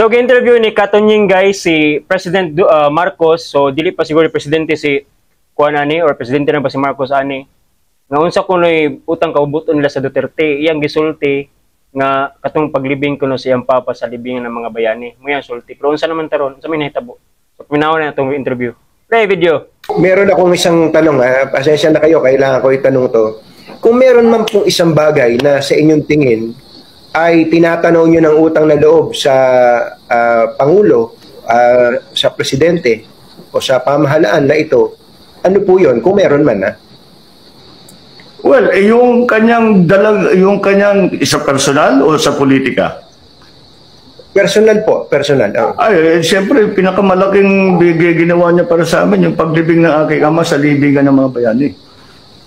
So, gi-interview ni Katunying guys si President Marcos. So, dili pa siguro presidente si Juan ani or presidente na ba si Marcos ani. Nga unsa kuno'y utang kaubuton nila sa Duterte, iyang gisulti nga katong paglibing kuno siyang papa sa libingan ng mga bayani. Mo yan sulti. Pero unsa naman taron? Unsa may nahitabo? So, minaw na itong interview. Play video. Meron akong isang tanong, pasensya na kayo, kailangan ko itanong to. Kung meron man pong isang bagay na sa inyong tingin ay tinatanaw nyo ng utang na loob sa Pangulo, sa Presidente, o sa pamahalaan na ito, ano po yun? Kung meron man, Well, yung kanyang sa personal o sa politika? Personal po, personal. Ay, siyempre, pinakamalaking ginawa niya para sa amin, yung paglibing ng aking ama sa libingan ng mga bayani.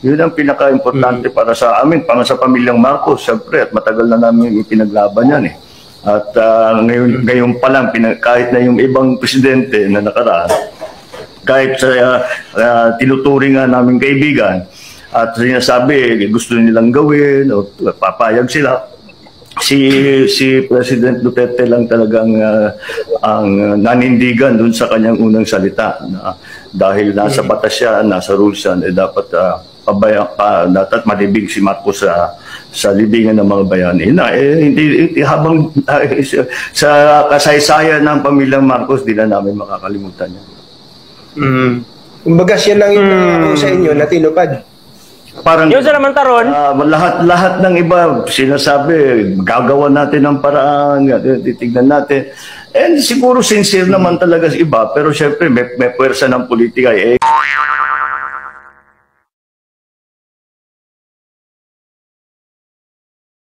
Yun ang pinaka-importante para sa amin, para sa pamilyang Marcos, siyempre, at matagal na namin ipinaglaban yan eh. At ngayon pa lang, kahit na yung ibang presidente na nakaraan, kahit sa tinuturing nga namin kaibigan, at sinasabi, gusto nilang gawin, o papayag sila, si President Duterte lang talagang ang nanindigan dun sa kanyang unang salita na dahil nasa batas siya, nasa rules yan, dapat dapat malibing si Marcos sa libingan ng mga bayani. Hindi habang sa kasaysayan ng pamilyang Marcos, di na namin makakalimutan yan. Kumbaga siya lang yung sa inyo na tinupad. Parang yun sa naman taron. Lahat ng iba sinasabi, gagawa natin ng paraan, titignan natin. And siguro sincere naman talaga sa iba, pero syempre may puwersa ng politika